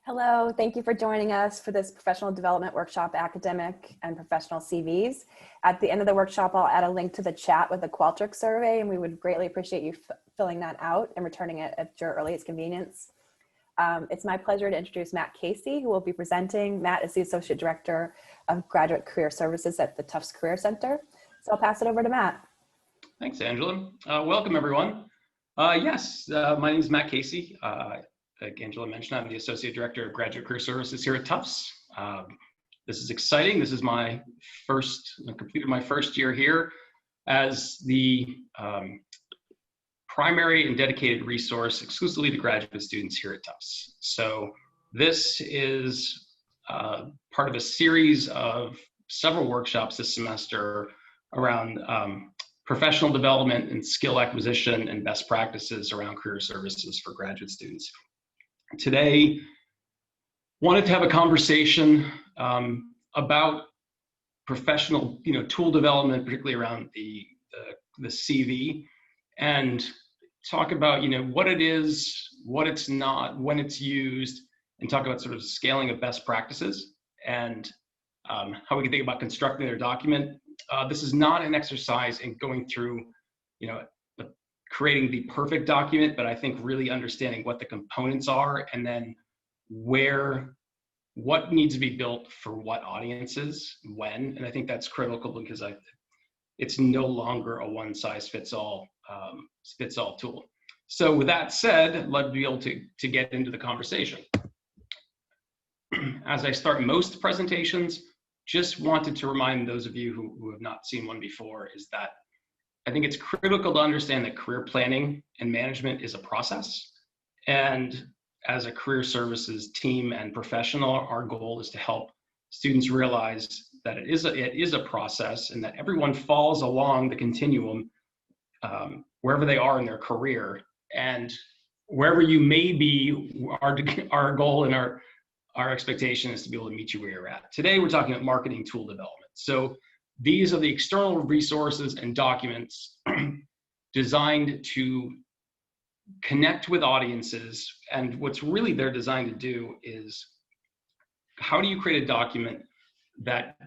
Hello, thank you for joining us for this professional development workshop, Academic and Professional CVs. At the end of the workshop, I'll add a link to the chat with the Qualtrics survey, and we would greatly appreciate you filling that out and returning it at your earliest convenience. It's my pleasure to introduce Matt Casey, who will be presenting. Matt is the Associate Director of Graduate Career Services at the Tufts Career Center. So I'll pass it over to Matt. Thanks, Angela. Welcome, everyone. My name is Matt Casey. Like Angela mentioned, I'm the Associate Director of Graduate Career Services here at Tufts. This is exciting. This is I completed my first year here as the primary and dedicated resource exclusively to graduate students here at Tufts. So this is part of a series of several workshops this semester around professional development and skill acquisition and best practices around career services for graduate students. Today, wanted to have a conversation about professional, tool development, particularly around the CV, and talk about, what it is, what it's not, when it's used, and talk about sort of scaling of best practices and how we can think about constructing their document. This is not an exercise in going through, creating the perfect document, but I think really understanding what the components are and then what needs to be built for what audiences, when, and I think that's critical because it's no longer a one-size-fits-all tool. So with that said, I'd love to be able to get into the conversation. As I start most presentations, just wanted to remind those of you who have not seen one before is that I think it's critical to understand that career planning and management is a process. And as a career services team and professional, our goal is to help students realize that it is a process and that everyone falls along the continuum wherever they are in their career. And wherever you may be, our goal and our expectation is to be able to meet you where you're at. Today, we're talking about marketing tool development. So these are the external resources and documents designed to connect with audiences. And what's really they're designed to do is, how do you create a document that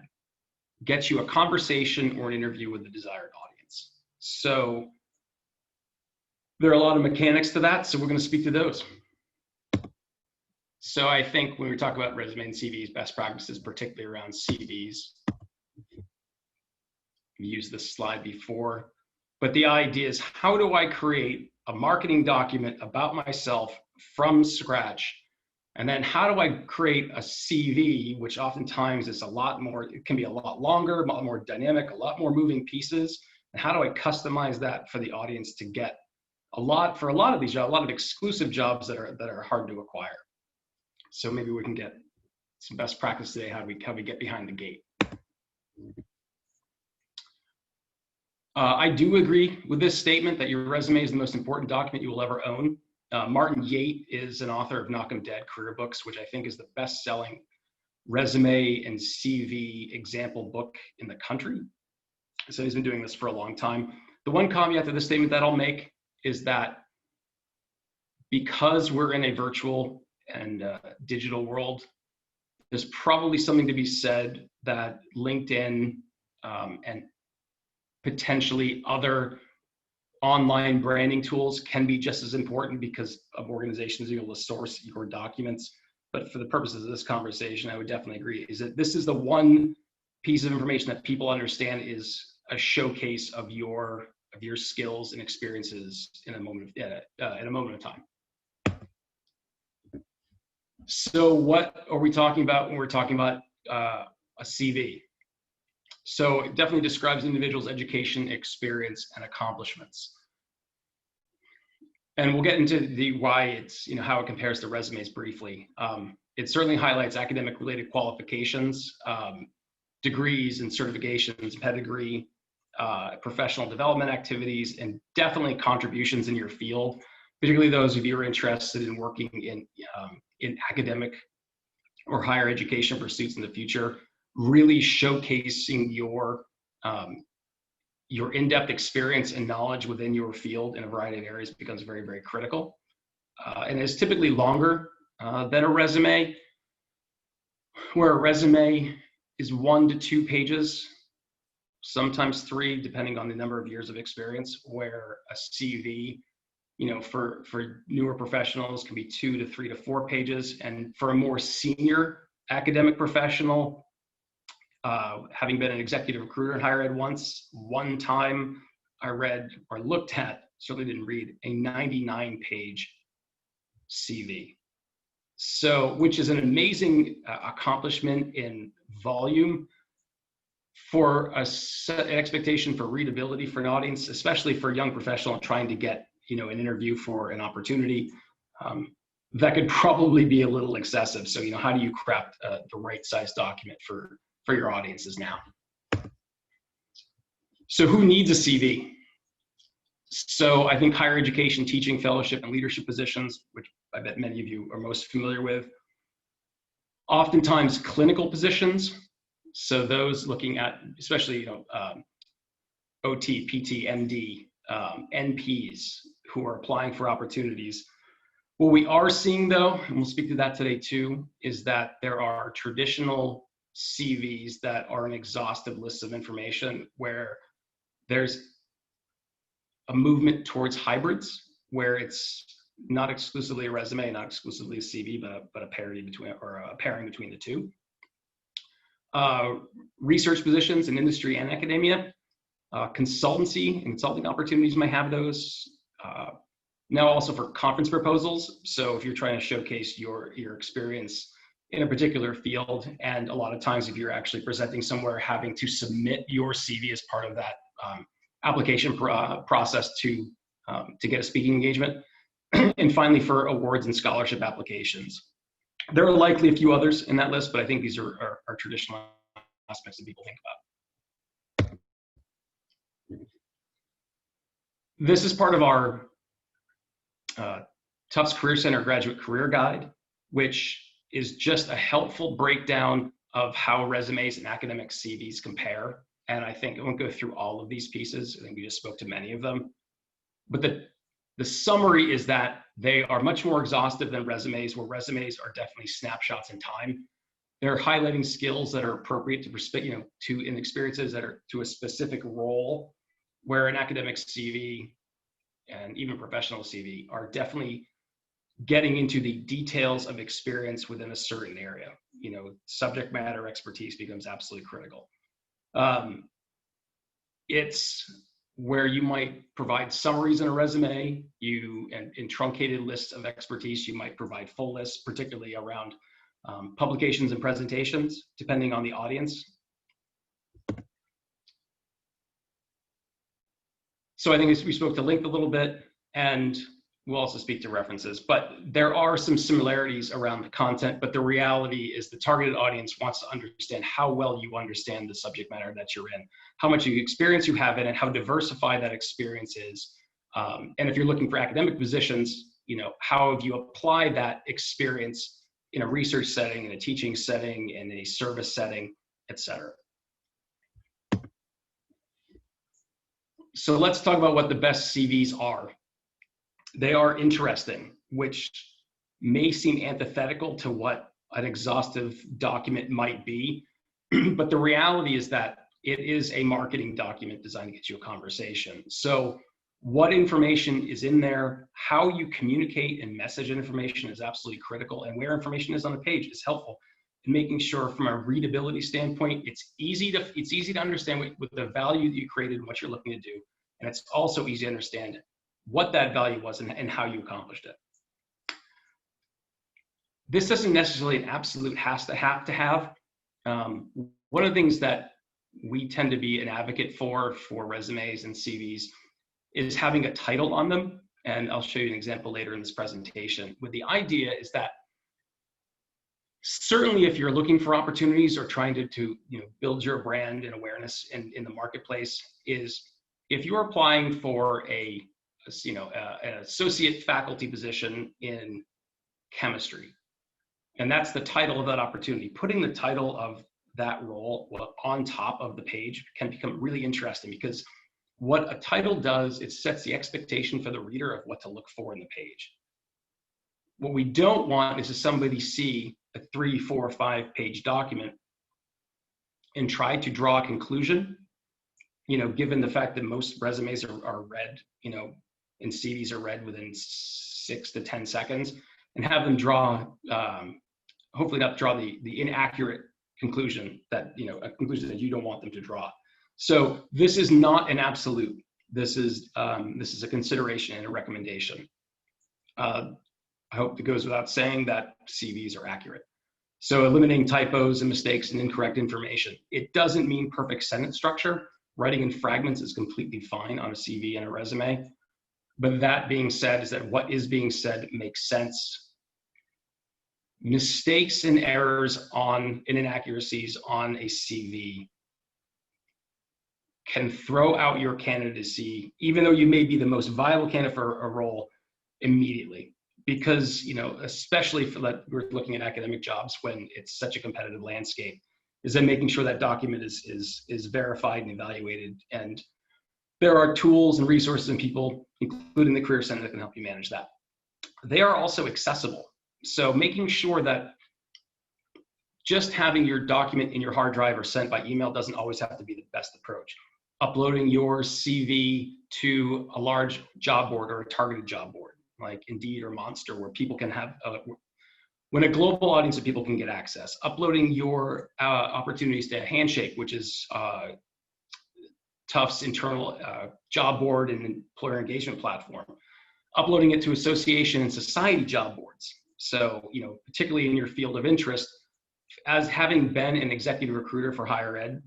gets you a conversation or an interview with the desired audience? So there are a lot of mechanics to that, so we're going to speak to those. So I think when we talk about resume and CVs, best practices, particularly around CVs, we used this slide before, but the idea is, how do I create a marketing document about myself from scratch? And then how do I create a CV, which oftentimes is it can be a lot longer, a lot more dynamic, a lot more moving pieces. And how do I customize that for the audience to get for a lot of these jobs, a lot of exclusive jobs that are hard to acquire. So maybe we can get some best practice today, how we get behind the gate. I do agree with this statement that your resume is the most important document you will ever own. Martin Yate is an author of Knock 'em Dead Career Books, which I think is the best-selling resume and CV example book in the country. So he's been doing this for a long time. The one caveat to this statement that I'll make is that because we're in a virtual and digital world, there's probably something to be said that LinkedIn and potentially other online branding tools can be just as important because of organizations being able to source your documents. But for the purposes of this conversation, I would definitely agree is that this is the one piece of information that people understand is a showcase of your skills and experiences in a moment of time. So what are we talking about when we're talking about a CV? So it definitely describes individuals' education, experience, and accomplishments. And we'll get into why it's, how it compares to resumes briefly. It certainly highlights academic-related qualifications, degrees and certifications, pedigree, professional development activities, and definitely contributions in your field, particularly those of you who are interested in working in academic or higher education pursuits in the future. Really showcasing your in-depth experience and knowledge within your field in a variety of areas becomes very, very critical. And it's typically longer Then a resume, where a resume is 1 to 2 pages, sometimes 3, depending on the number of years of experience, where a CV, for newer professionals can be 2 to 3 to 4 pages. And for a more senior academic professional, having been an executive recruiter in higher ed one time I read or looked at, certainly didn't read, a 99-page CV. So, which is an amazing accomplishment in volume for an expectation for readability for an audience, especially for a young professional trying to get, an interview for an opportunity. That could probably be a little excessive. So, how do you craft the right size document for your audiences now? So who needs a CV? So I think higher education, teaching, fellowship, and leadership positions, which I bet many of you are most familiar with. Oftentimes clinical positions. So those looking at, especially, OT, PT, MD, NPs who are applying for opportunities. What we are seeing though, and we'll speak to that today too, is that there are traditional CVs that are an exhaustive list of information, where there's a movement towards hybrids, where it's not exclusively a resume, not exclusively a CV, but a parity between, or a pairing between the two. Research positions in industry and academia, consultancy and consulting opportunities might have those. Now also for conference proposals. So if you're trying to showcase your experience in a particular field, and a lot of times if you're actually presenting somewhere, having to submit your CV as part of that application process to get a speaking engagement. And finally, for awards and scholarship applications. There are likely a few others in that list, but I think these are traditional aspects that people think about. This is part of our Tufts Career Center Graduate Career Guide, which is just a helpful breakdown of how resumes and academic CVs compare. And I think I won't go through all of these pieces. I think we just spoke to many of them. But the summary is that they are much more exhaustive than resumes, where resumes are definitely snapshots in time. They're highlighting skills that are appropriate to experiences that are to a specific role, where an academic CV and even professional CV are definitely getting into the details of experience within a certain area. Subject matter expertise becomes absolutely critical. It's where you might provide summaries in a resume, and truncated lists of expertise. You might provide full lists, particularly around publications and presentations, depending on the audience. So I think we spoke to length a little bit, and we'll also speak to references, but there are some similarities around the content. But the reality is the targeted audience wants to understand how well you understand the subject matter that you're in, how much experience you have in it, how diversified that experience is. And if you're looking for academic positions, how have you applied that experience in a research setting, in a teaching setting, in a service setting, et cetera. So let's talk about what the best CVs are. They are interesting, which may seem antithetical to what an exhaustive document might be, but the reality is that it is a marketing document designed to get you a conversation. So what information is in there, how you communicate and message information is absolutely critical, and where information is on the page is helpful in making sure from a readability standpoint, it's easy to understand what the value that you created and what you're looking to do. And it's also easy to understand what that value was and how you accomplished it. This doesn't necessarily an absolute have to have. One of the things that we tend to be an advocate for resumes and CVs is having a title on them. And I'll show you an example later in this presentation. With the idea is that certainly if you're looking for opportunities or trying to build your brand and awareness in the marketplace, is if you're applying for an associate faculty position in chemistry, and that's the title of that opportunity, putting the title of that role on top of the page can become really interesting, because what a title does, it sets the expectation for the reader of what to look for in the page. What we don't want is to somebody see a 3, 4, 5-page document and try to draw a conclusion, given the fact that most resumes are read, and CVs are read within 6 to 10 seconds, and have them draw, hopefully not draw the inaccurate conclusion that, a conclusion that you don't want them to draw. So this is not an absolute. This is a consideration and a recommendation. I hope it goes without saying that CVs are accurate. So eliminating typos and mistakes and incorrect information. It doesn't mean perfect sentence structure. Writing in fragments is completely fine on a CV and a resume. But that being said, is that what is being said makes sense. Mistakes and errors and inaccuracies on a CV can throw out your candidacy, even though you may be the most viable candidate for a role, immediately. Because, especially we're looking at academic jobs when it's such a competitive landscape, is then making sure that document is verified and evaluated. And there are tools and resources and people, including the Career Center, that can help you manage that. They are also accessible. So making sure that just having your document in your hard drive or sent by email doesn't always have to be the best approach. Uploading your CV to a large job board or a targeted job board, like Indeed or Monster, where people can have, when a global audience of people can get access. Uploading your opportunities to Handshake, which is Tufts' internal job board and employer engagement platform. Uploading it to association and society job boards. So, particularly in your field of interest, as having been an executive recruiter for higher ed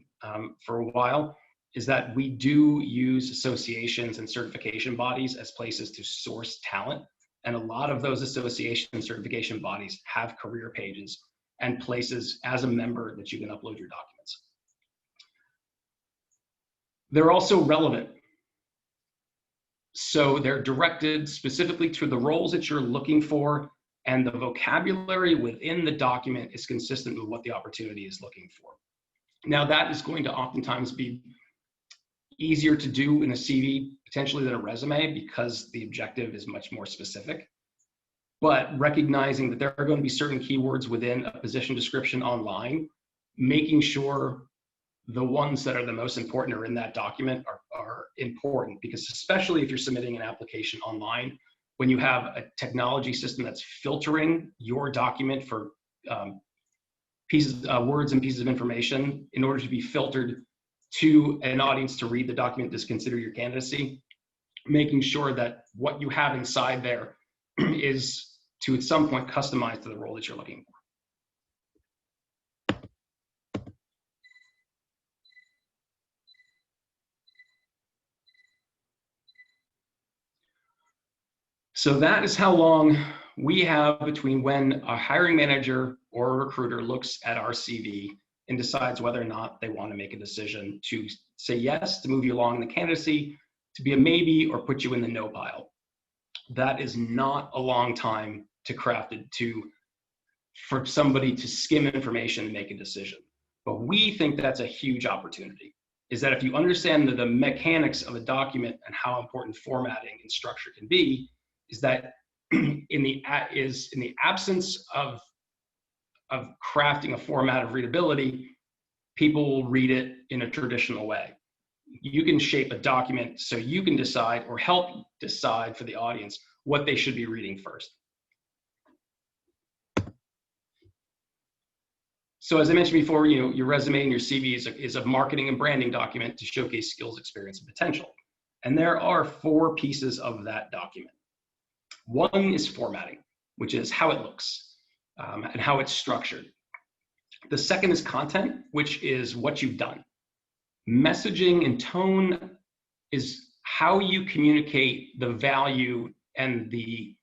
for a while, is that we do use associations and certification bodies as places to source talent. And a lot of those association and certification bodies have career pages and places as a member that you can upload your documents. They're also relevant. So they're directed specifically to the roles that you're looking for, and the vocabulary within the document is consistent with what the opportunity is looking for. Now, that is going to oftentimes be easier to do in a CV potentially than a resume because the objective is much more specific. But recognizing that there are going to be certain keywords within a position description online, making sure the ones that are the most important are in that document are important, because especially if you're submitting an application online, when you have a technology system that's filtering your document for words and pieces of information in order to be filtered to an audience to read the document to consider your candidacy, making sure that what you have inside there is to at some point customize to the role that you're looking for. So that is how long we have between when a hiring manager or a recruiter looks at our CV and decides whether or not they want to make a decision to say yes, to move you along in the candidacy, to be a maybe, or put you in the no pile. That is not a long time to craft it for somebody to skim information and make a decision. But we think that's a huge opportunity, is that if you understand the mechanics of a document and how important formatting and structure can be, is that in the absence of crafting a format of readability, people will read it in a traditional way. You can shape a document so you can decide or help decide for the audience what they should be reading first. So as I mentioned before, your resume and your CV is a marketing and branding document to showcase skills, experience, and potential. And there are 4 pieces of that document. One is formatting, which is how it looks and how it's structured. The second is content, which is what you've done. Messaging and tone is how you communicate the value and the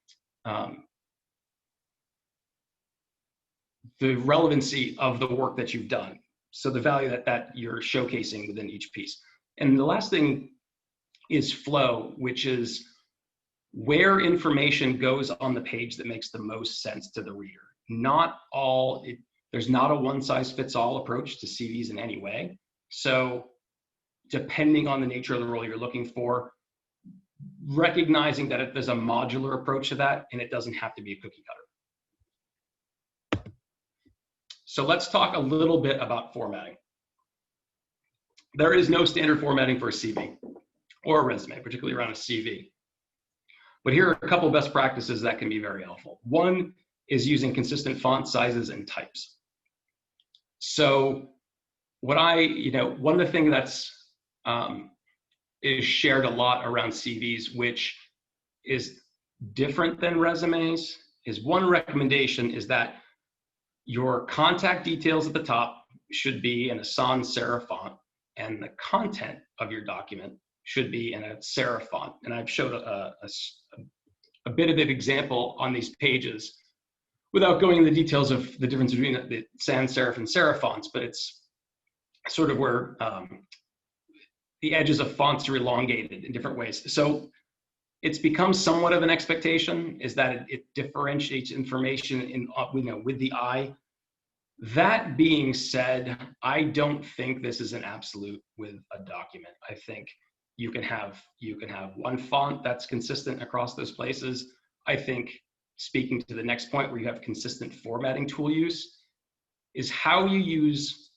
relevancy of the work that you've done. So the value that you're showcasing within each piece. And the last thing is flow, which is where information goes on the page that makes the most sense to the reader. There's not a one-size-fits-all approach to CVs in any way. So depending on the nature of the role you're looking for, recognizing that there's a modular approach to that, and it doesn't have to be a cookie cutter. So let's talk a little bit about formatting. There is no standard formatting for a CV or a resume, particularly around a CV. But here are a couple of best practices that can be very helpful. One is using consistent font sizes and types. So what one of the things that's is shared a lot around CVs, which is different than resumes, is one recommendation is that your contact details at the top should be in a sans serif font, and the content of your document should be in a serif font. And I've showed a bit of an example on these pages without going into the details of the difference between the sans serif and serif fonts, but it's sort of where the edges of fonts are elongated in different ways. So it's become somewhat of an expectation is that it differentiates information with the eye. That being said, I don't think this is an absolute with a document. I think you can have one font that's consistent across those places. I think, speaking to the next point where you have consistent formatting tool use, is how you use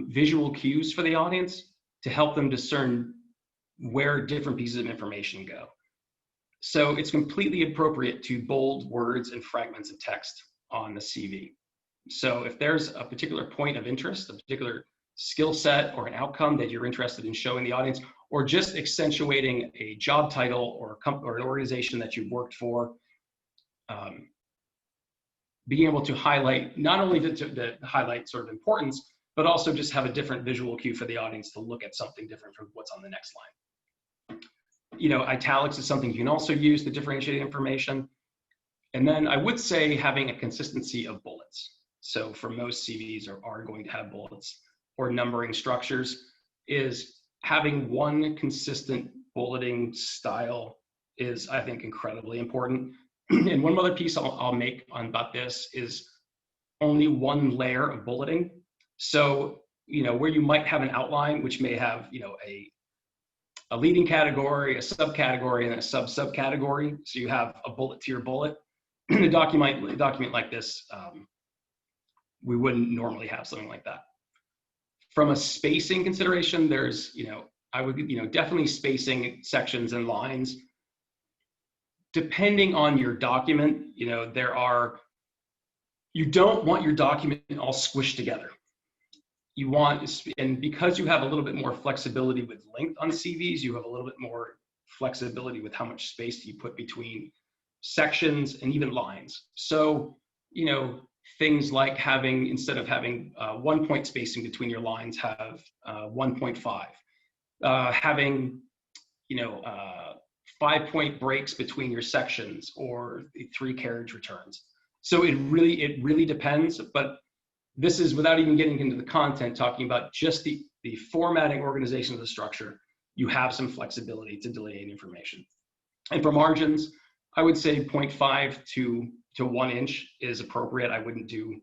visual cues for the audience to help them discern where different pieces of information go. So it's completely appropriate to bold words and fragments of text on the CV. So if there's a particular point of interest, a particular skill set or an outcome that you're interested in showing the audience, or just accentuating a job title or an organization that you've worked for, being able to highlight, not only to highlight sort of importance, but also just have a different visual cue for the audience to look at something different from what's on the next line. Italics is something you can also use to differentiate information. And then I would say having a consistency of bullets. So for most CVs are going to have bullets or numbering structures, is having one consistent bulleting style is, I think, incredibly important. And one other piece I'll make about this is only one layer of bulleting. So, where you might have an outline, which may have, a leading category, a subcategory, and a subcategory. So you have a bullet to your bullet. In a document like this, we wouldn't normally have something like that. From a spacing consideration, there's, I would, definitely spacing sections and lines. Depending on your document, you don't want your document all squished together. You want, and because you have a little bit more flexibility with length on CVs, you have a little bit more flexibility with how much space you put between sections and even lines. So, things like having, instead of having 1 point spacing between your lines, have 1.5. Having, 5-point breaks between your sections, or 3 carriage returns. So it really depends, but this is without even getting into the content, talking about just the formatting, organization of the structure. You have some flexibility to delineate information. And for margins, I would say 0.5 to 1 inch is appropriate. I wouldn't do,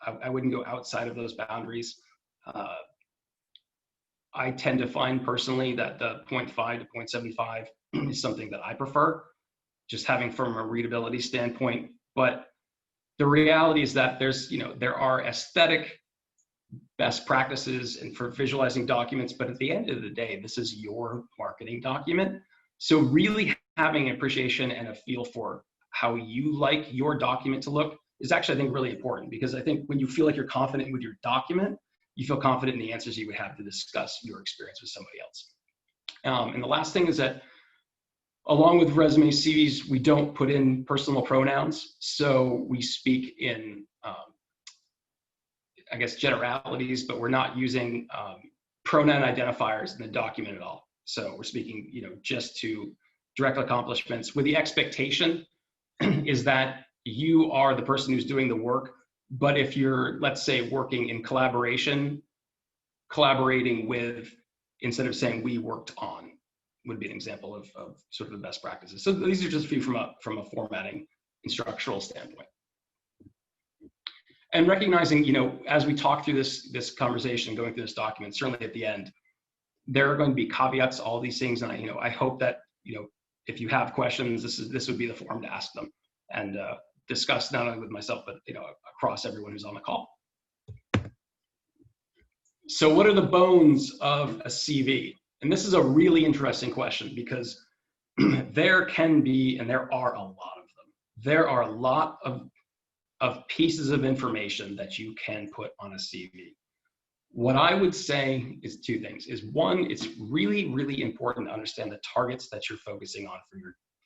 I wouldn't go outside of those boundaries. I tend to find personally that the 0.5 to 0.75 is something that I prefer, just having from a readability standpoint. But the reality is that there are aesthetic best practices and for visualizing documents, but at the end of the day, this is your marketing document. So really having an appreciation and a feel for how you like your document to look is actually, I think, really important, because I think when you feel like you're confident with your document, you feel confident in the answers you would have to discuss your experience with somebody else. And the last thing is that along with resume CVs, we don't put in personal pronouns. So we speak in, I guess, generalities, but we're not using pronoun identifiers in the document at all. So we're speaking, just to direct accomplishments, with the expectation is that you are the person who's doing the work. But if you're, let's say, working in collaborating with, instead of saying we worked on, would be an example of sort of the best practices. So these are just a few from a formatting and structural standpoint. And recognizing, as we talk through this conversation, going through this document, certainly at the end, there are going to be caveats to all these things. And I hope that, if you have questions, this would be the forum to ask them and discuss not only with myself, but across everyone who's on the call. So what are the bones of a CV? And this is a really interesting question because there can be, and there are a lot of them. There are a lot of pieces of information that you can put on a CV. What I would say is two things. Is one, it's really, really important to understand the targets that you're focusing on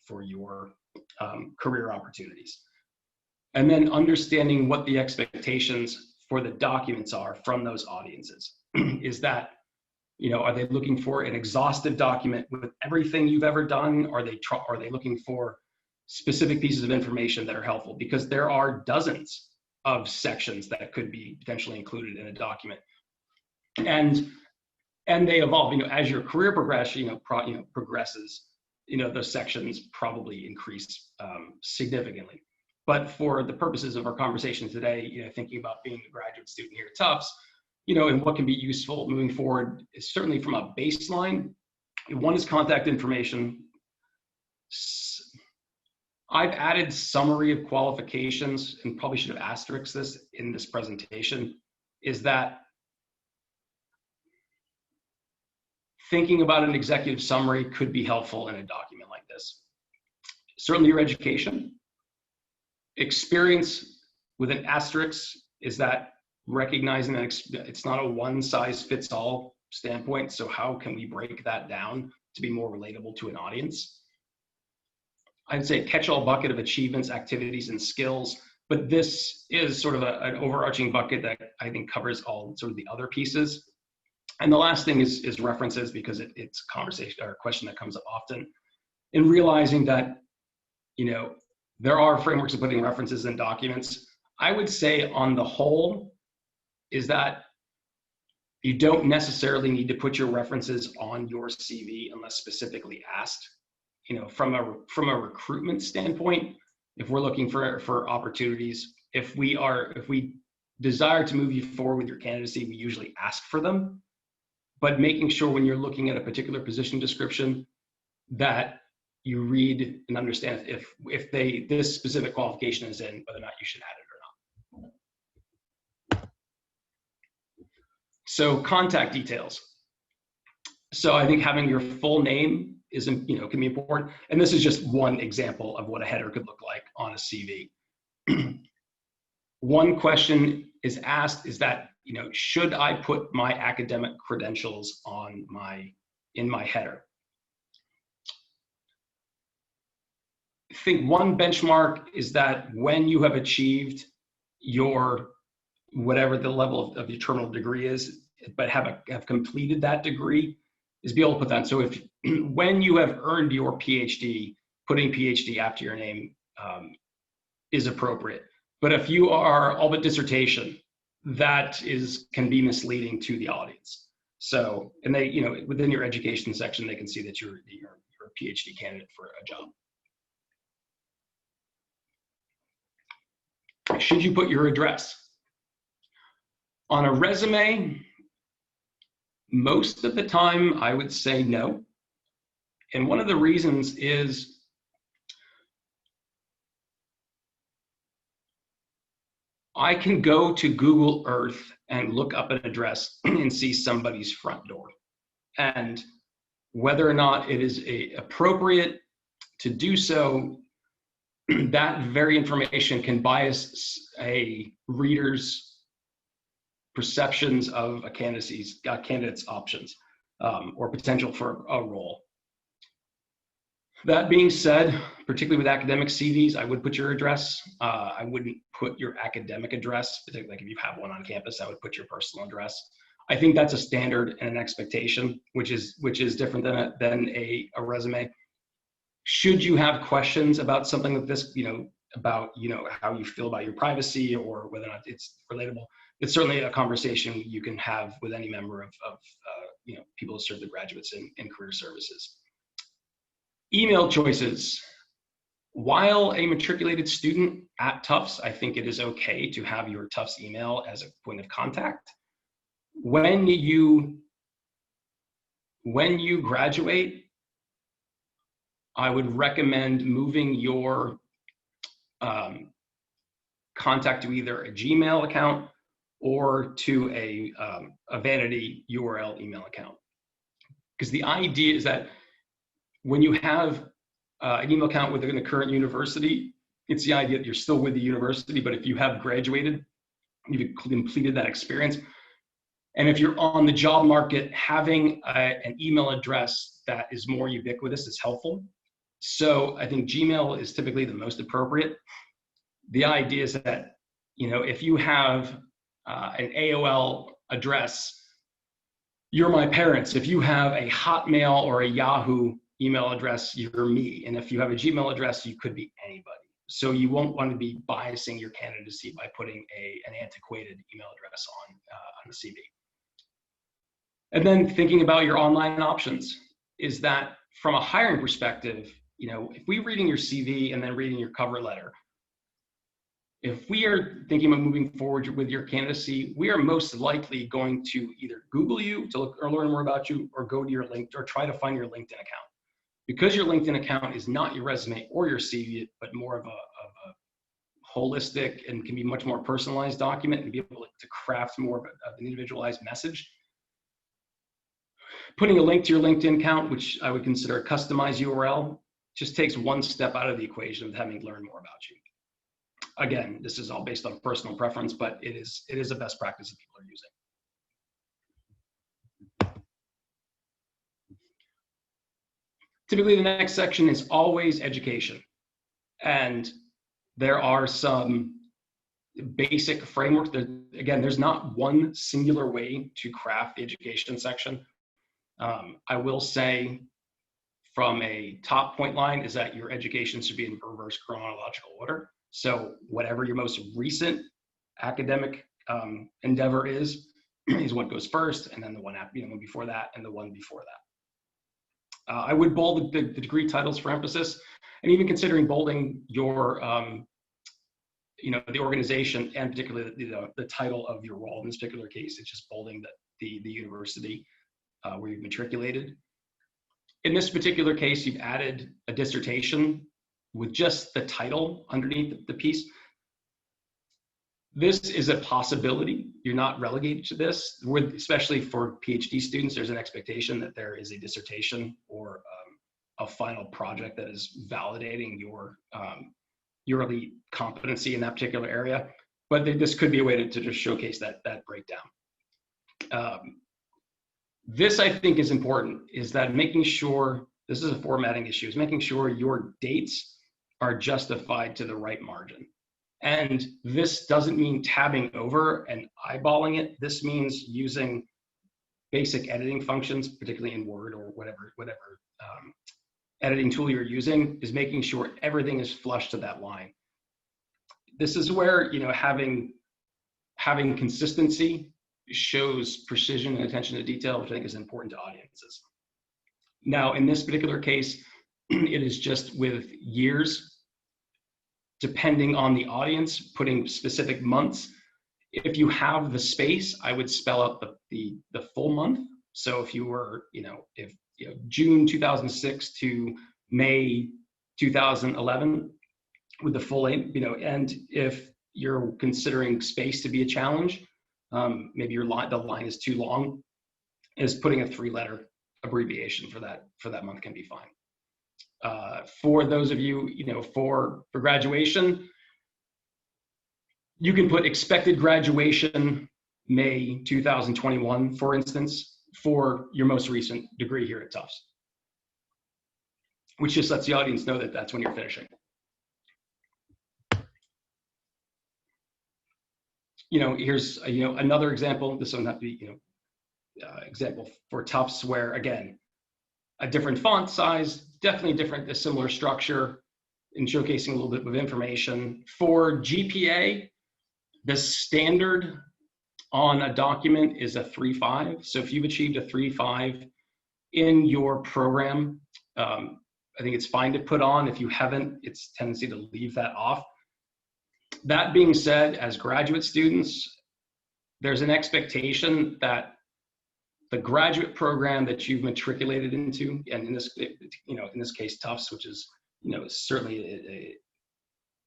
for your career opportunities. And then understanding what the expectations for the documents are from those audiences. Is that, are they looking for an exhaustive document with everything you've ever done? Are they looking for specific pieces of information that are helpful? Because there are dozens of sections that could be potentially included in a document. And they evolve, as your career progresses, those sections probably increase significantly. But for the purposes of our conversation today, thinking about being a graduate student here at Tufts, and what can be useful moving forward is certainly from a baseline. One is contact information. I've added summary of qualifications, and probably should have asterisked this in this presentation, is that thinking about an executive summary could be helpful in a document like this. Certainly your education. Experience with an asterisk is that recognizing that it's not a one-size-fits-all standpoint. So how can we break that down to be more relatable to an audience? I'd say catch-all bucket of achievements, activities, and skills, but this is sort of an overarching bucket that I think covers all sort of the other pieces. And the last thing is references, because it's a conversation or a question that comes up often. In realizing that, there are frameworks of putting references in documents. I would say on the whole is that you don't necessarily need to put your references on your CV unless specifically asked. From a recruitment standpoint, if we're looking for opportunities, if we desire to move you forward with your candidacy, we usually ask for them. But making sure when you're looking at a particular position description that you read and understand if this specific qualification is in, whether or not you should add it or not. So contact details. So I think having your full name can be important. And this is just one example of what a header could look like on a CV. One question is asked is that, should I put my academic credentials in my header? I think one benchmark is that when you have achieved whatever the level of your terminal degree is, but have completed that degree, is be able to put that. So when you have earned your PhD, putting PhD after your name is appropriate. But if you are all but dissertation, that can be misleading to the audience. So, and they, within your education section, they can see that you're a PhD candidate for a job. Should you put your address? On a resume, most of the time, I would say no. And one of the reasons is I can go to Google Earth and look up an address and see somebody's front door. And whether or not it is appropriate to do so, that very information can bias a reader's perceptions of a candidate's options or potential for a role. That being said, particularly with academic CVs, I would put your address. I wouldn't put your academic address, particularly like if you have one on campus, I would put your personal address. I think that's a standard and an expectation, which is different than a resume. Should you have questions about something like this, about how you feel about your privacy or whether or not it's relatable, it's certainly a conversation you can have with any member of people who serve the graduates in career services. Email choices. While a matriculated student at Tufts, I think it is okay to have your Tufts email as a point of contact. When you graduate, I would recommend moving your contact to either a Gmail account or to a vanity URL email account. Because the idea is that when you have an email account within the current university, it's the idea that you're still with the university, but if you have graduated, you've completed that experience, and if you're on the job market, having an email address that is more ubiquitous is helpful. So I think Gmail is typically the most appropriate. The idea is that, if you have an AOL address, you're my parents. If you have a Hotmail or a Yahoo email address, you're me. And if you have a Gmail address, you could be anybody. So you won't want to be biasing your candidacy by putting an antiquated email address on the CV. And then thinking about your online options is that from a hiring perspective, if we're reading your CV and then reading your cover letter, if we are thinking about moving forward with your candidacy, we are most likely going to either Google you to look or learn more about you, or go to your LinkedIn, or try to find your LinkedIn account. Because your LinkedIn account is not your resume or your CV, but more of a holistic and can be much more personalized document and be able to craft more of an individualized message. Putting a link to your LinkedIn account, which I would consider a customized URL, just takes one step out of the equation of having to learn more about you. Again, this is all based on personal preference, but it is a best practice that people are using. Typically, the next section is always education. And there are some basic frameworks. Again, there's not one singular way to craft the education section. I will say from a top point line is that your education should be in reverse chronological order. So whatever your most recent academic endeavor is what goes first, and then the one before that, and the one before that. I would bold the degree titles for emphasis, and even considering bolding your the organization, and particularly the title of your role. In this particular case, it's just bolding the university where you've matriculated. In this particular case, you've added a dissertation with just the title underneath the piece. This is a possibility. You're not relegated to this. Especially for PhD students, there's an expectation that there is a dissertation or a final project that is validating your elite competency in that particular area. But this could be a way to just showcase that breakdown. This, I think, is important, is that making sure, this is a formatting issue, is making sure your dates are justified to the right margin. And this doesn't mean tabbing over and eyeballing it. This means using basic editing functions, particularly in Word or whatever editing tool you're using, is making sure everything is flush to that line. This is where having consistency shows precision and attention to detail, which I think is important to audiences. Now, in this particular case, it is just with years, depending on the audience, putting specific months. If you have the space, I would spell out the full month. So if you were, June 2006 to May 2011 with the full name, and if you're considering space to be a challenge, maybe the line is too long, is putting a 3-letter abbreviation for that month can be fine. For those of you, for graduation, you can put expected graduation May 2021, for instance, for your most recent degree here at Tufts, which just lets the audience know that that's when you're finishing. Here's another example. This will not be example for Tufts, where again, a different font size, definitely a similar structure, and showcasing a little bit of information. For GPA, the standard on a document is a 3.5. So if you've achieved a 3.5 in your program, I think it's fine to put on. If you haven't, it's a tendency to leave that off. That being said, as graduate students, there's an expectation that the graduate program that you've matriculated into, and in this case, Tufts, which is certainly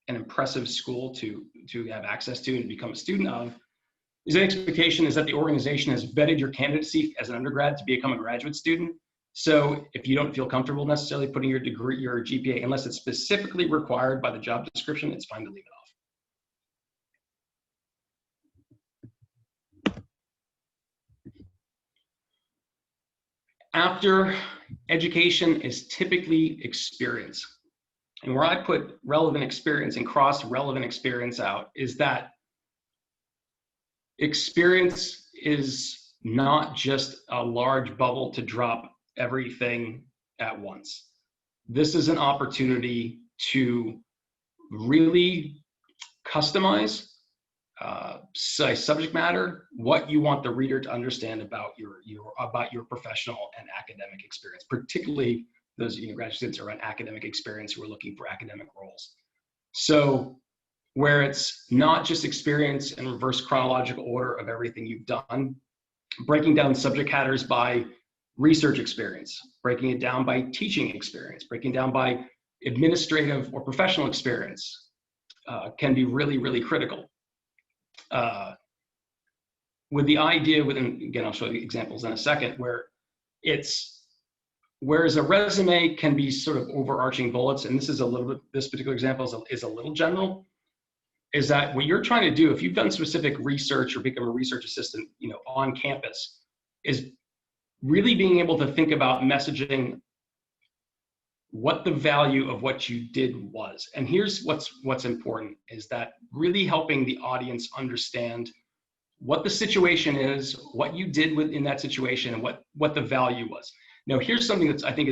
an impressive school to have access to and become a student of, The expectation is that the organization has vetted your candidacy as an undergrad to become a graduate student. So if you don't feel comfortable necessarily putting your degree, your GPA, unless it's specifically required by the job description, it's fine to leave it off. After education is typically experience. And where I put relevant experience and cross relevant experience out is that experience is not just a large bubble to drop everything at once. This is an opportunity to really customize subject matter, what you want the reader to understand about your professional and academic experience, particularly those graduate students around academic experience who are looking for academic roles. So where it's not just experience in reverse chronological order of everything you've done, breaking down subject matters by research experience, breaking it down by teaching experience, breaking down by administrative or professional experience can be really, really critical. With the idea within, again, I'll show you examples in a second, whereas a resume can be sort of overarching bullets, and this is a little bit, this particular example is a little general, is that what you're trying to do, if you've done specific research or become a research assistant, on campus, is really being able to think about messaging what the value of what you did was. And here's what's important, is that really helping the audience understand what the situation is, what you did within that situation, and what the value was. Now, here's something that I think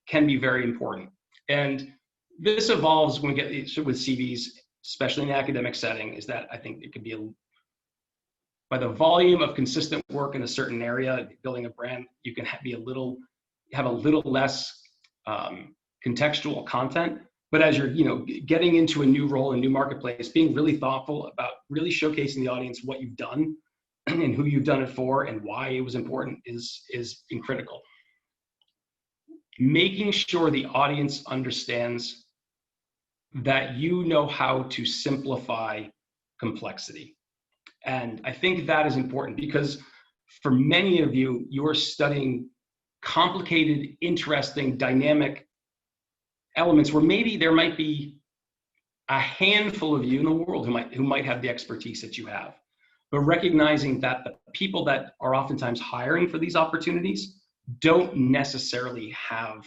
can be very important. And this evolves when we get with CVs, especially in the academic setting, is that I think it could be by the volume of consistent work in a certain area, building a brand, you can have a little less contextual content. But as you're getting into a new role, a new marketplace, being really thoughtful about really showcasing the audience what you've done and who you've done it for and why it was important is critical. Making sure the audience understands that you know how to simplify complexity. And I think that is important because for many of you, you're studying complicated, interesting, dynamic elements where maybe there might be a handful of you in the world who might have the expertise that you have. But recognizing that the people that are oftentimes hiring for these opportunities don't necessarily have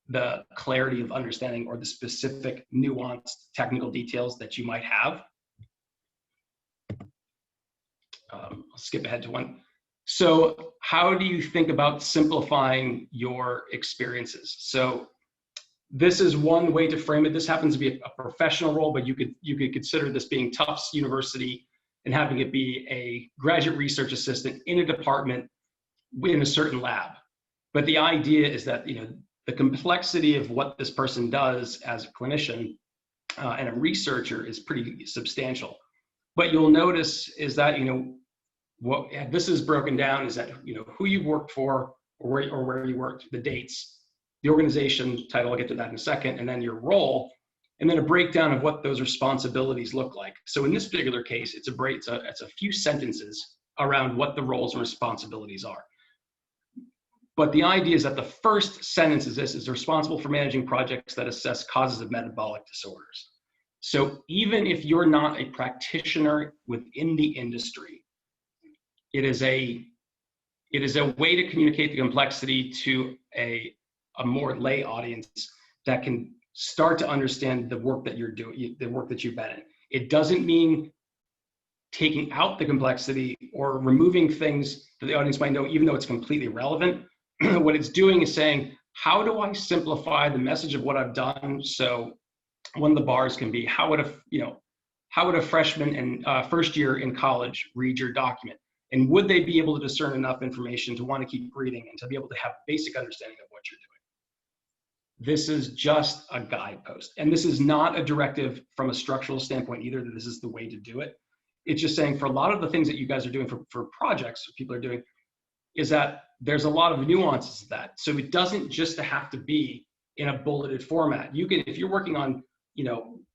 the clarity of understanding or the specific nuanced technical details that you might have. I'll skip ahead to one. So how do you think about simplifying your experiences? So this is one way to frame it. This happens to be a professional role, but you could consider this being Tufts University and having it be a graduate research assistant in a department in a certain lab. But the idea is that the complexity of what this person does as a clinician and a researcher is pretty substantial. What you'll notice is that what this is broken down is that who you've worked for or where you worked, the dates, the organization title, I'll get to that in a second, and then your role, and then a breakdown of what those responsibilities look like. So in this particular case, it's a few sentences around what the roles and responsibilities are. But the idea is that the first sentence is responsible for managing projects that assess causes of metabolic disorders. So even if you're not a practitioner within the industry, it is a way to communicate the complexity to a more lay audience that can start to understand the work that you're doing, the work that you've been in. It doesn't mean taking out the complexity or removing things that the audience might know, even though it's completely relevant. What it's doing is saying, how do I simplify the message of what I've done? So one of the bars can be, how would a freshman and first year in college read your document? And would they be able to discern enough information to want to keep reading and to be able to have basic understanding of what you're doing? This is just a guidepost. And this is not a directive from a structural standpoint either, that this is the way to do it. It's just saying for a lot of the things that you guys are doing for projects, people are doing, is that there's a lot of nuances to that. So it doesn't just have to be in a bulleted format. You can, if you're working on,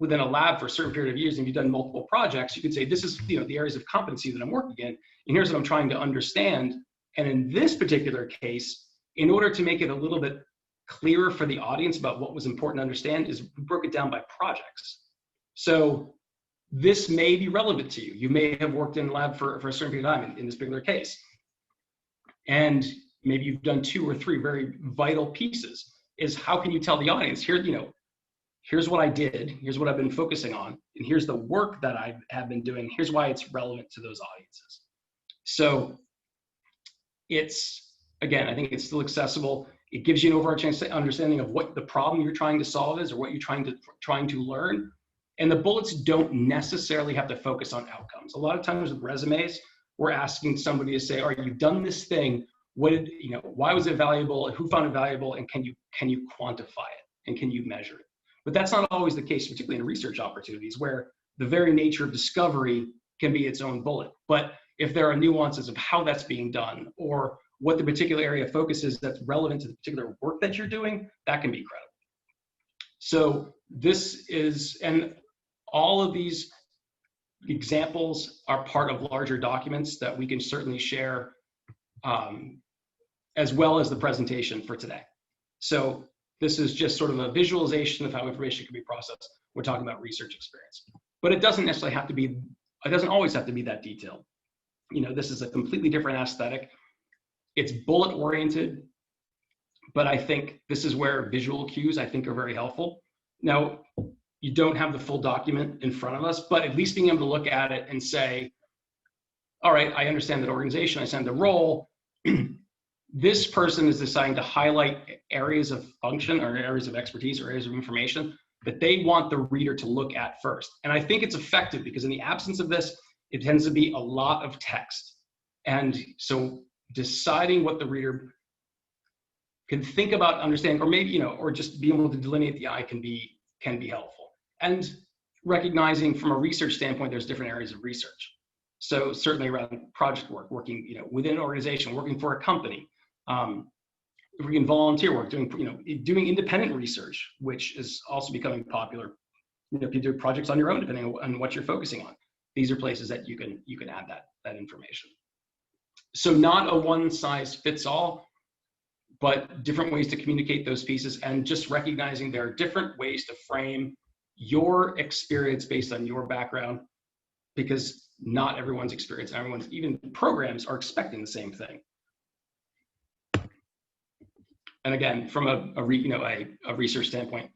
within a lab for a certain period of years and you've done multiple projects, you could say, this is, the areas of competency that I'm working in, and here's what I'm trying to understand. And in this particular case, in order to make it a little bit clearer for the audience about what was important to understand, is we broke it down by projects. So this may be relevant to you. You may have worked in lab for a certain period of time in this particular case. And maybe you've done 2 or 3 very vital pieces. Is how can you tell the audience, here, here's what I did, here's what I've been focusing on, and here's the work that I have been doing, here's why it's relevant to those audiences. So it's, again, I think it's still accessible. It gives you an overarching understanding of what the problem you're trying to solve is, or what you're trying to learn. And the bullets don't necessarily have to focus on outcomes. A lot of times with resumes, we're asking somebody to say, all right, you've done this thing, what did, why was it valuable, who found it valuable, and can you quantify it, and can you measure it? But that's not always the case, particularly in research opportunities, where the very nature of discovery can be its own bullet. But if there are nuances of how that's being done, or what the particular area of focus is that's relevant to the particular work that you're doing, that can be credible. So this is, and all of these examples are part of larger documents that we can certainly share, as well as the presentation for today. So this is just sort of a visualization of how information can be processed. We're talking about research experience, but it doesn't necessarily have to be, it doesn't always have to be that detailed. This is a completely different aesthetic. It's bullet oriented, but I think this is where visual cues, I think, are very helpful. Now, you don't have the full document in front of us, but at least being able to look at it and say, all right, I understand that organization, I understand the role. This person is deciding to highlight areas of function or areas of expertise or areas of information that they want the reader to look at first. And I think it's effective because in the absence of this, it tends to be a lot of text. And so deciding what the reader can think about, understand, or maybe, or just being able to delineate the eye can be helpful. And recognizing from a research standpoint, there's different areas of research. So certainly around project work, working, within an organization, working for a company, working volunteer work, doing independent research, which is also becoming popular. If you do projects on your own, depending on what you're focusing on, these are places that you can add that information. So not a one size fits all, but different ways to communicate those pieces, and just recognizing there are different ways to frame your experience based on your background, because not everyone's experience, everyone's, even programs, are expecting the same thing. And again, from a research standpoint,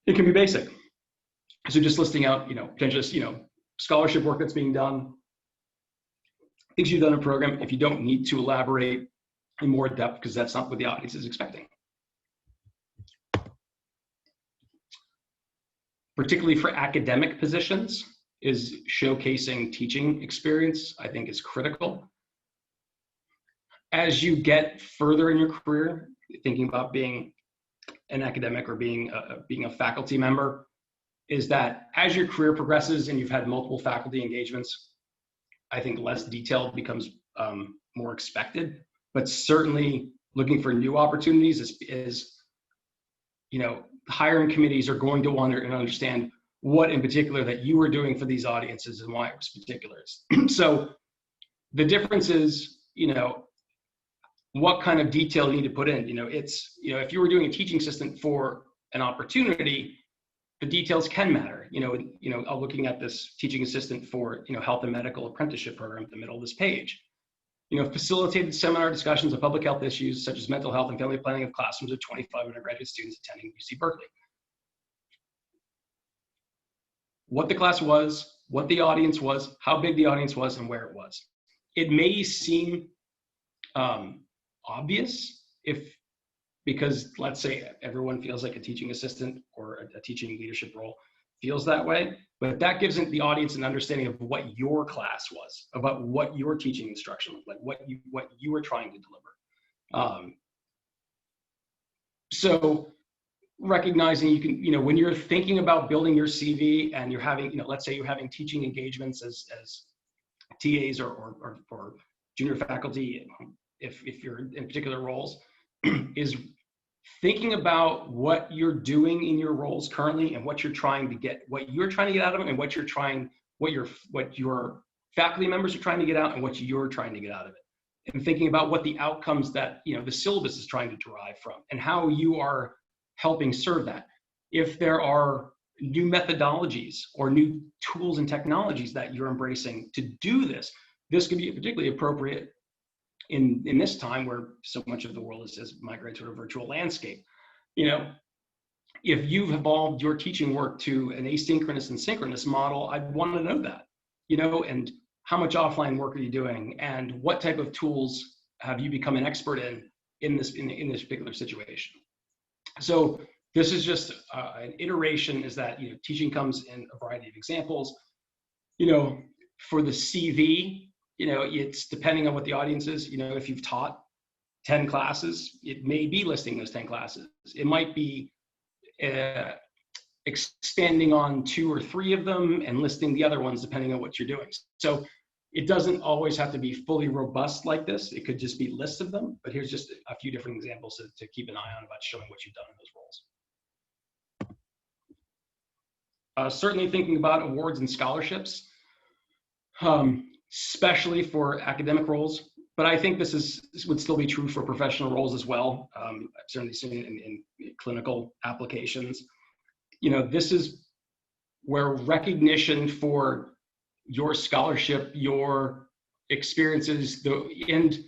it can be basic. So just listing out, just scholarship work that's being done, things you've done in a program, if you don't need to elaborate in more depth, because that's not what the audience is expecting. Particularly for academic positions, is showcasing teaching experience, I think, is critical. As you get further in your career, thinking about being an academic or being a faculty member, is that as your career progresses and you've had multiple faculty engagements, I think less detail becomes more expected. But certainly looking for new opportunities is hiring committees are going to want to understand what in particular that you were doing for these audiences and why it was particular. So the difference is, what kind of detail you need to put in. If you were doing a teaching assistant for an opportunity, the details can matter. I'm looking at this teaching assistant for health and medical apprenticeship program at the middle of this page. Facilitated seminar discussions of public health issues such as mental health and family planning of classrooms of 25 undergraduate students attending UC Berkeley. What the class was, what the audience was, how big the audience was, and where it was. It may seem obvious because let's say everyone feels like a teaching assistant or a teaching leadership role feels that way, but that gives the audience an understanding of what your class was, about what your teaching instruction looked like, what you were trying to deliver. So recognizing you can, when you're thinking about building your CV and you're having, let's say you're having teaching engagements as TAs or junior faculty, if you're in particular roles, is thinking about what you're doing in your roles currently and what you're trying to get, out of them, and what your faculty members are trying to get out, and what you're trying to get out of it. And thinking about what the outcomes that, the syllabus is trying to derive from, and how you are helping serve that. If there are new methodologies or new tools and technologies that you're embracing to do this, this could be particularly appropriate in this time where so much of the world is migrating to a virtual landscape. If you've evolved your teaching work to an asynchronous and synchronous model, I'd want to know that, and how much offline work are you doing, and what type of tools have you become an expert in this particular situation. So this is just an iteration, is that, teaching comes in a variety of examples. For the CV, it's depending on what the audience is. If you've taught 10 classes, it may be listing those 10 classes. It might be expanding on 2 or 3 of them and listing the other ones depending on what you're doing. So it doesn't always have to be fully robust like this. It could just be lists of them, but here's just a few different examples to keep an eye on about showing what you've done in those roles. Certainly thinking about awards and scholarships, especially for academic roles, but I think this would still be true for professional roles as well. I've certainly seen it in clinical applications. This is where recognition for your scholarship, your experiences, and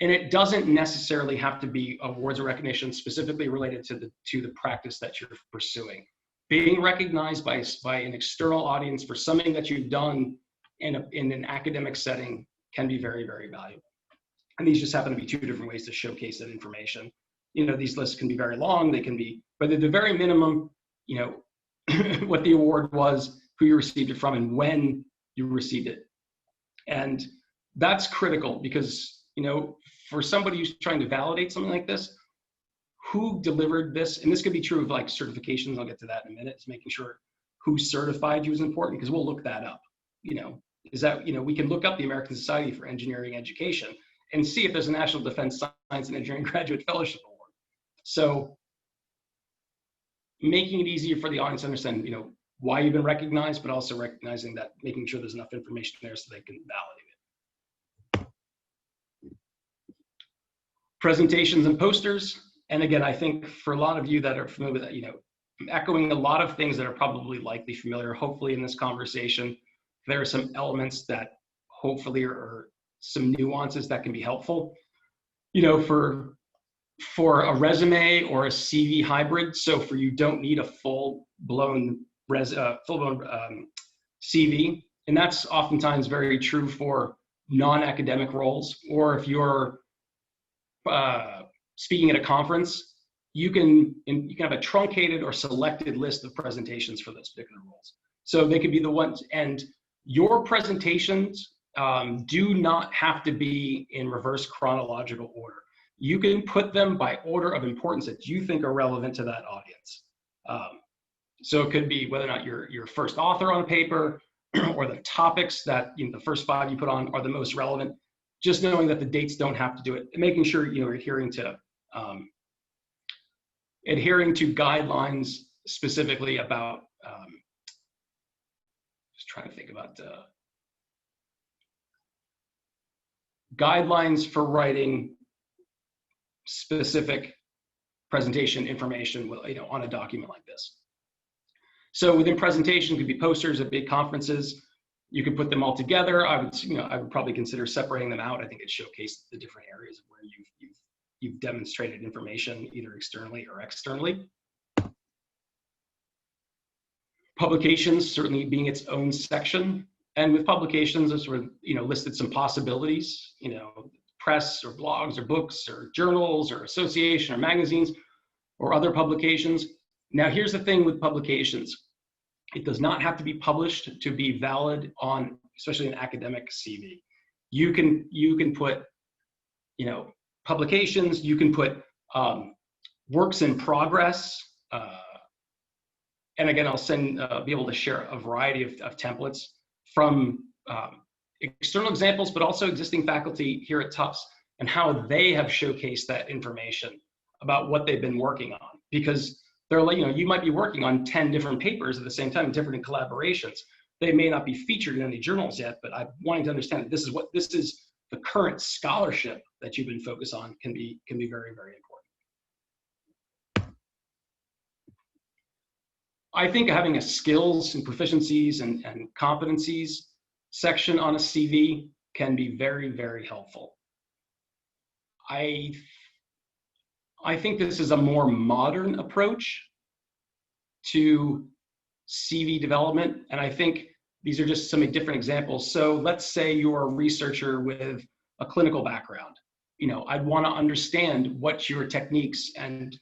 it doesn't necessarily have to be awards or recognition specifically related to the practice that you're pursuing. Being recognized by an external audience for something that you've done in an academic setting can be very, very valuable. And these just happen to be 2 different ways to showcase that information. These lists can be very long, they can be, but at the very minimum, what the award was, who you received it from, and when you received it. And that's critical because, for somebody who's trying to validate something like this, who delivered this, and this could be true of like certifications, I'll get to that in a minute, is making sure who certified you is important, because we'll look that up. Is that, we can look up the American Society for Engineering Education and see if there's a National Defense Science and Engineering Graduate Fellowship Award. So making it easier for the audience to understand, why you've been recognized, but also recognizing that, making sure there's enough information there so they can validate it. Presentations and posters. And again, I think for a lot of you that are familiar with that, I'm echoing a lot of things that are probably likely familiar, hopefully in this conversation. There are some elements that hopefully are some nuances that can be helpful, for a resume or a CV hybrid. So for you don't need a full-blown CV, and that's oftentimes very true for non-academic roles. Or if you're speaking at a conference, you can have a truncated or selected list of presentations for those particular roles. So they could be the ones, and your presentations do not have to be in reverse chronological order. You can put them by order of importance that you think are relevant to that audience. So it could be whether or not you're first author on a paper, or the topics that the first 5 you put on are the most relevant. Just knowing that the dates don't have to do it, and making sure you're adhering to guidelines specifically about. Just trying to think about guidelines for writing specific presentation information, on a document like this. So within presentation, could be posters at big conferences. You could put them all together. I would probably consider separating them out. I think it showcased the different areas where you've demonstrated information either externally or externally. Publications certainly being its own section, and with publications, I sort of listed some possibilities. Press or blogs or books or journals or association or magazines or other publications. Now, here's the thing with publications. It does not have to be published to be valid on, especially an academic CV. You can put, publications, you can put works in progress. And again, I'll be able to share a variety of templates from external examples, but also existing faculty here at Tufts and how they have showcased that information about what they've been working on, because they're like, you might be working on 10 different papers at the same time, different collaborations. They may not be featured in any journals yet, but I'm wanting to understand that this is the current scholarship that you've been focused on can be very, very important. I think having a skills and proficiencies and competencies section on a CV can be very, very helpful. I think this is a more modern approach to CV development, and I think these are just some different examples. So let's say you're a researcher with a clinical background. I'd want to understand what your techniques and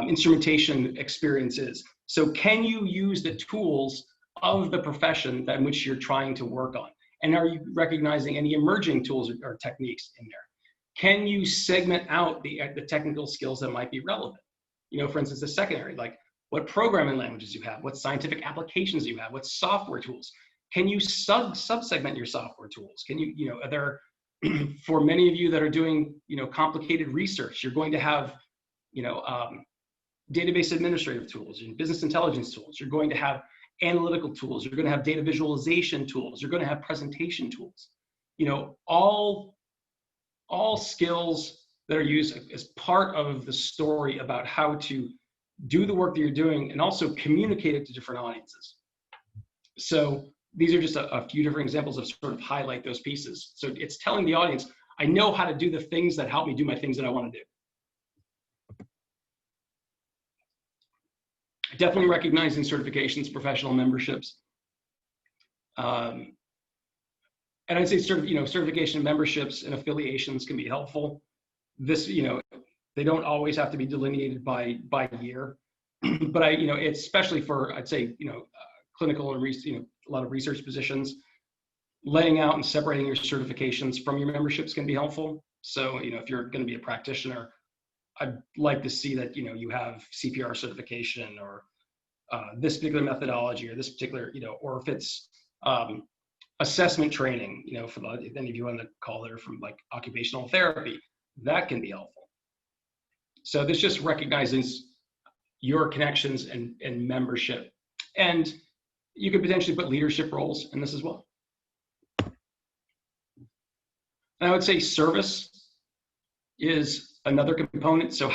instrumentation experience is. So can you use the tools of the profession in which you're trying to work on? And are you recognizing any emerging tools or techniques in there? Can you segment out the technical skills that might be relevant? For instance, the secondary, like what programming languages you have, what scientific applications you have, what software tools. Can you sub-segment your software tools? Can you, are there, for many of you that are doing, complicated research, you're going to have, database administrative tools and business intelligence tools. You're going to have analytical tools. You're going to have data visualization tools. You're going to have presentation tools. All skills that are used as part of the story about how to do the work that you're doing and also communicate it to different audiences. So these are just a few different examples of sort of highlight those pieces. So it's telling the audience, I know how to do the things that help me do my things that I want to do. Definitely recognizing certifications, professional memberships. And I'd say certification memberships and affiliations can be helpful. This, they don't always have to be delineated by year, but it's especially for, I'd say, clinical and a lot of research positions, laying out and separating your certifications from your memberships can be helpful. So, if you're going to be a practitioner, I'd like to see that, you have CPR certification or this particular methodology or this particular, or if it's assessment training, for if any of you on the call there from like occupational therapy, that can be helpful. So this just recognizes your connections and membership. And you could potentially put leadership roles in this as well. And I would say service is another component. So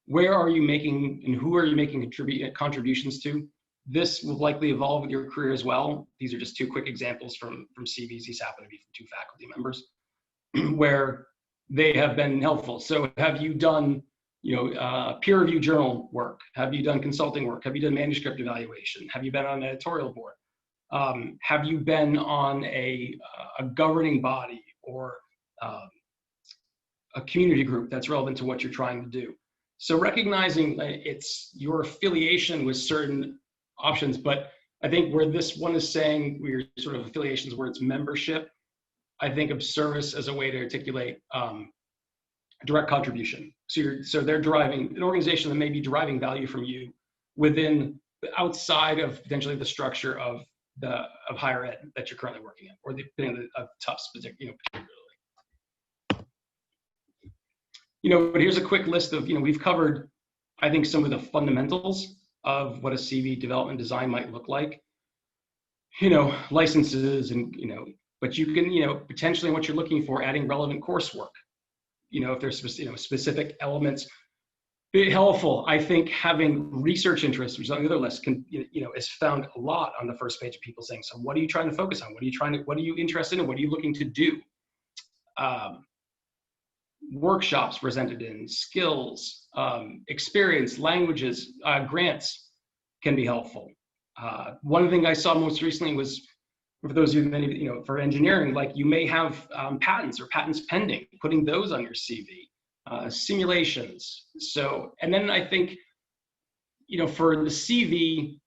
where are you making and who are you making contributions to? This will likely evolve with your career as well. These are just two quick examples from CVs. These happen to be from two faculty members where they have been helpful. So have you done peer review journal work? Have you done consulting work? Have you done manuscript evaluation? Have you been on an editorial board? Have you been on a governing body or a community group that's relevant to what you're trying to do? So recognizing it's your affiliation with certain options, but I think where this one is saying we're sort of affiliations where it's membership, I think of service as a way to articulate direct contribution. So they're deriving an organization that may be deriving value from you within, outside of potentially the structure of higher ed that you're currently working in, or depending on Tufts particularly. But here's a quick list of, we've covered, I think, some of the fundamentals of what a CV development design might look like. Licenses and, but you can, potentially what you're looking for, adding relevant coursework. If there's specific elements, be helpful. I think having research interests, which is on the other list, can, is found a lot on the first page of people saying, so what are you trying to focus on? What are you interested in? What are you looking to do? Workshops presented in, skills, experience, languages, grants can be helpful. One thing I saw most recently was, for those of you, for engineering, like you may have patents or patents pending, putting those on your CV, simulations. So, and then I think, for the CV,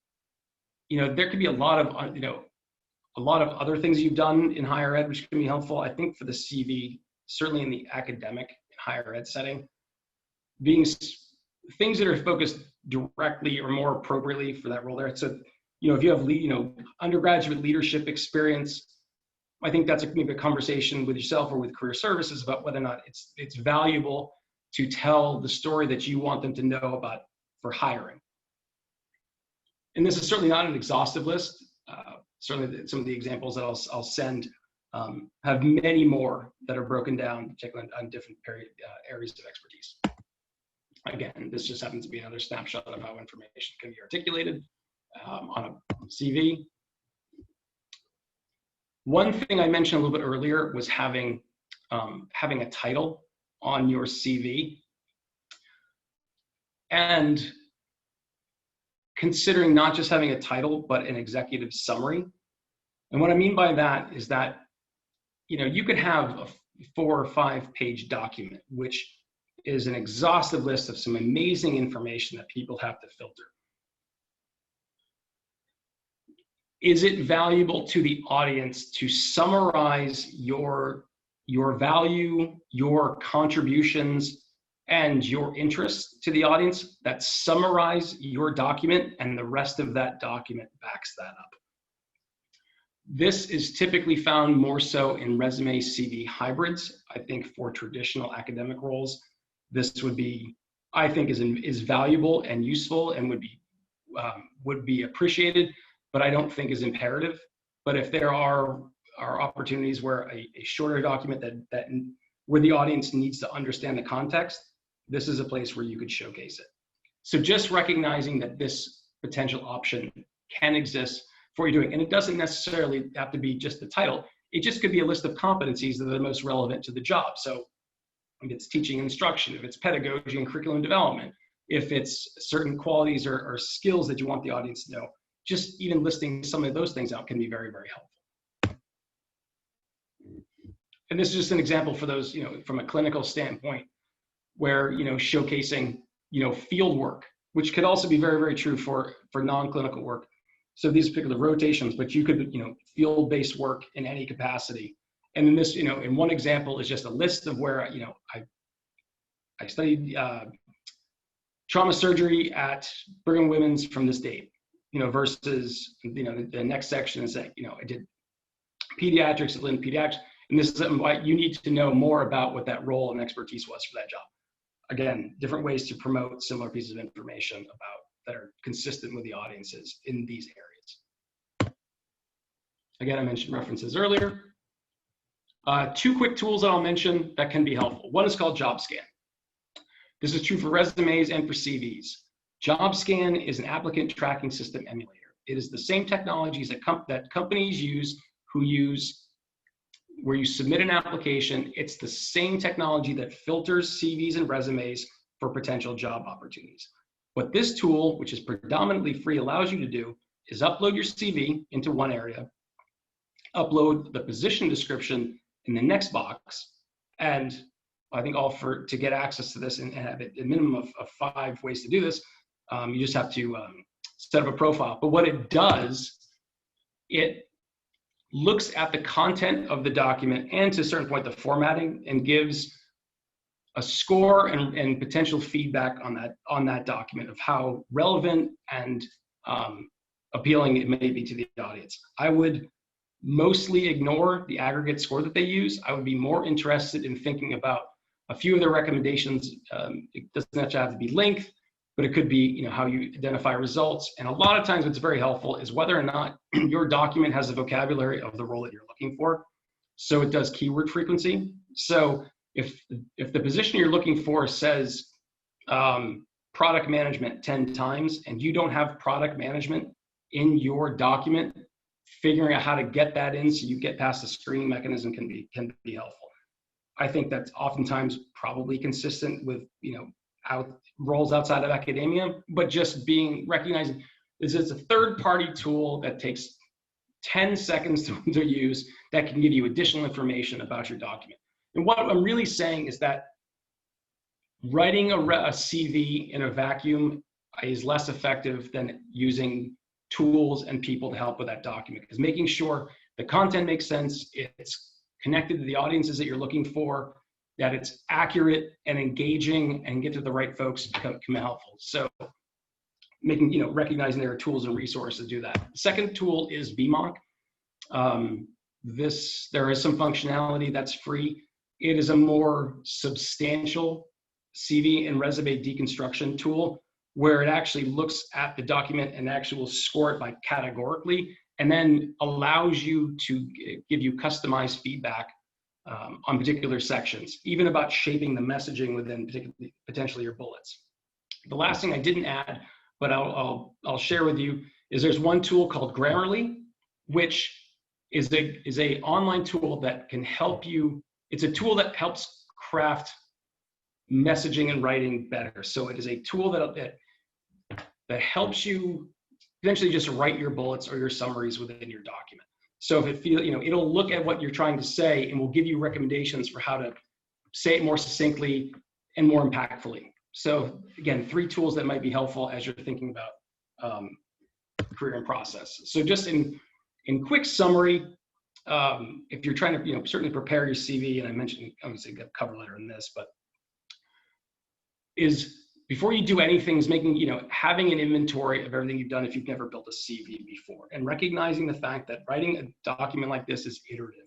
there could be a lot of other things you've done in higher ed, which can be helpful. I think for the CV, certainly in the academic and higher ed setting, being things that are focused directly or more appropriately for that role there. So, if you have, undergraduate leadership experience, I think that's maybe a conversation with yourself or with career services about whether or not it's valuable to tell the story that you want them to know about for hiring. And this is certainly not an exhaustive list. Certainly some of the examples that I'll send have many more that are broken down, particularly on different areas of expertise. Again, this just happens to be another snapshot of how information can be articulated on a CV. One thing I mentioned a little bit earlier was having a title on your CV, and considering not just having a title, but an executive summary. And what I mean by that is that, you could have a 4 or 5 page document, which is an exhaustive list of some amazing information that people have to filter. Is it valuable to the audience to summarize your value, your contributions, and your interests to the audience, that summarize your document and the rest of that document backs that up? This is typically found more so in resume CV hybrids. I think for traditional academic roles, this would be, I think, is valuable and useful and would be appreciated, but I don't think is imperative. But if there are opportunities where a shorter document that where the audience needs to understand the context, this is a place where you could showcase it. So just recognizing that this potential option can exist for what you're doing. And it doesn't necessarily have to be just the title. It just could be a list of competencies that are the most relevant to the job. So if it's teaching and instruction, if it's pedagogy and curriculum development, if it's certain qualities or skills that you want the audience to know, just even listing some of those things out can be very, very helpful. And this is just an example for those, from a clinical standpoint, where, showcasing, field work, which could also be very, very true for non-clinical work. So these particular rotations, but you could, field-based work in any capacity. And in this, in one example is just a list of where, I studied trauma surgery at Brigham and Women's from this date, versus, the next section is saying, I did pediatrics at Lynn Pediatrics, and this is why you need to know more about what that role and expertise was for that job. Again, different ways to promote similar pieces of information about that are consistent with the audiences in these areas. Again, I mentioned references earlier. 2 quick tools that I'll mention that can be helpful. One is called JobScan. This is true for resumes and for CVs. JobScan is an applicant tracking system emulator. It is the same technologies that companies use where you submit an application. It's the same technology that filters CVs and resumes for potential job opportunities. What this tool, which is predominantly free, allows you to do is upload your CV into one area, upload the position description in the next box, and I think to get access to this and have a minimum of 5 ways to do this, you just have to set up a profile. But what it does, it looks at the content of the document and to a certain point the formatting, and gives a score and potential feedback on that document of how relevant and appealing it may be to the audience. I would mostly ignore the aggregate score that they use. I would be more interested in thinking about a few of their recommendations. It doesn't have to be length, but it could be how you identify results. And a lot of times what's very helpful is whether or not your document has the vocabulary of the role that you're looking for. So it does keyword frequency. So if the position you're looking for says product management 10 times and you don't have product management in your document, figuring out how to get that in so you get past the screening mechanism can be helpful. I think that's oftentimes probably consistent with roles outside of academia, but just recognizing this is a third-party tool that takes 10 seconds to use that can give you additional information about your document. And what I'm really saying is that writing a CV in a vacuum is less effective than using tools and people to help with that document, because making sure the content makes sense, it's connected to the audiences that you're looking for, that it's accurate and engaging and get to the right folks can be helpful. So recognizing there are tools and resources to do that. The second tool is VMock. There is some functionality that's free. It is a more substantial CV and resume deconstruction tool, where it actually looks at the document and actually will score it by categorically, and then allows you to give you customized feedback on particular sections, even about shaping the messaging within potentially your bullets. The last thing I didn't add, but I'll share with you, is there's one tool called Grammarly, which is a online tool that can help you. It's a tool that helps craft messaging and writing better. So it is a tool that helps you potentially just write your bullets or your summaries within your document. So if it feels, it'll look at what you're trying to say and will give you recommendations for how to say it more succinctly and more impactfully. So again, 3 tools that might be helpful as you're thinking about career and process. So just in quick summary, if you're trying to certainly prepare your CV, and I mentioned obviously the cover letter in this, but is before you do anything is having an inventory of everything you've done if you've never built a CV before, and recognizing the fact that writing a document like this is iterative.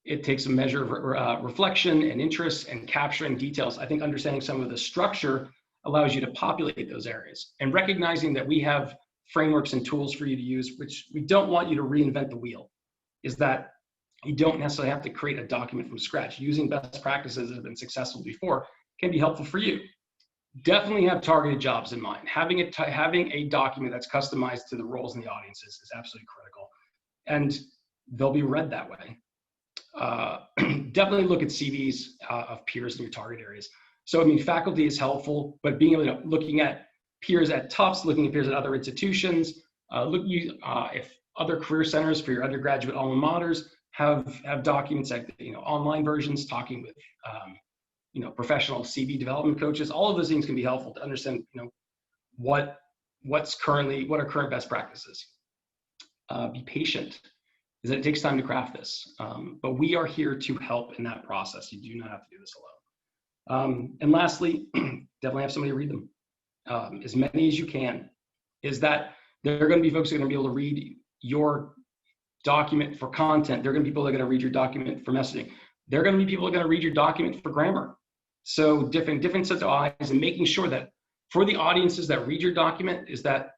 It takes a measure of reflection and interest and capturing details. I think understanding some of the structure allows you to populate those areas, and recognizing that we have frameworks and tools for you to use, which we don't want you to reinvent the wheel, is that you don't necessarily have to create a document from scratch. Using best practices that have been successful before can be helpful for you. Definitely have targeted jobs in mind. Having a document that's customized to the roles and the audiences is absolutely critical, and they'll be read that way. Definitely look at CVs of peers in your target areas. So faculty is helpful, but being able to looking at peers at Tufts, looking at peers at other institutions, if other career centers for your undergraduate alma maters have documents like online versions, talking with professional CV development coaches. All of those things can be helpful to understand what are current best practices. Be patient, is that it takes time to craft this, but we are here to help in that process. You do not have to do this alone. And lastly, definitely have somebody read them, as many as you can. Is that there are going to be folks who are going to be able to read your document for content. There are going to be people that are going to read your document for messaging. There are going to be people that are going to read your document for grammar. So different sets of eyes, and making sure that for the audiences that read your document is that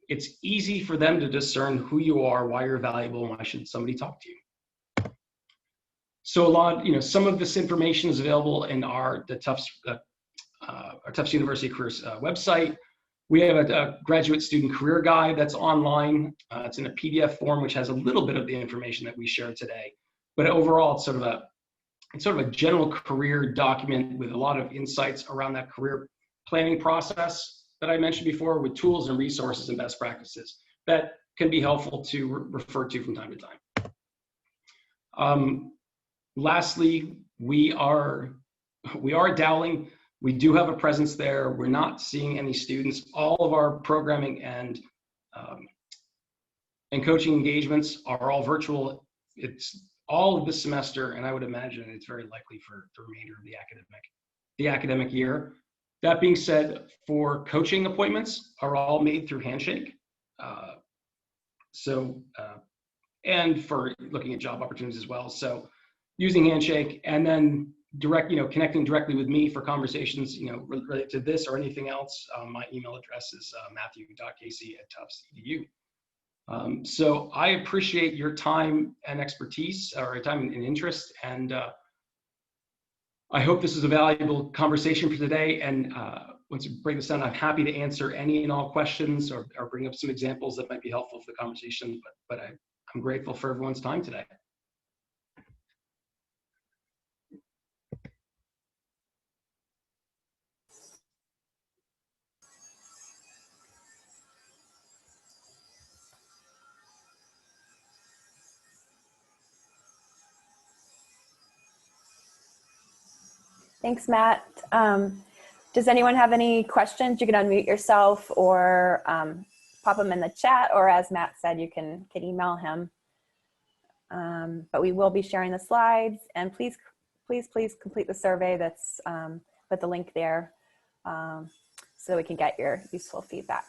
it's easy for them to discern who you are, why you're valuable, and why should somebody talk to you. So some of this information is available in our Tufts University Careers website. We have a graduate student career guide that's online. It's in a PDF form, which has a little bit of the information that we shared today. But overall, it's sort of a general career document with a lot of insights around that career planning process that I mentioned before, with tools and resources and best practices that can be helpful to refer to from time to time. Lastly, we are at Dowling. We do have a presence there. We're not seeing any students. All of our programming and coaching engagements are all virtual. It's all of this semester, and I would imagine it's very likely for the remainder of the academic year. That being said, for coaching appointments are all made through Handshake. And for looking at job opportunities as well. So using Handshake, and then connecting directly with me for conversations, related to this or anything else. My email address is matthew.casey@tufts.edu. So I appreciate your time and expertise, or your time and interest, and I hope this is a valuable conversation for today. And once you break this down, I'm happy to answer any and all questions, or bring up some examples that might be helpful for the conversation. But I'm grateful for everyone's time today. Thanks, Matt. Does anyone have any questions? You can unmute yourself, or pop them in the chat, or as Matt said, you can email him. But we will be sharing the slides, and please complete the survey that's, put the link there, so we can get your useful feedback.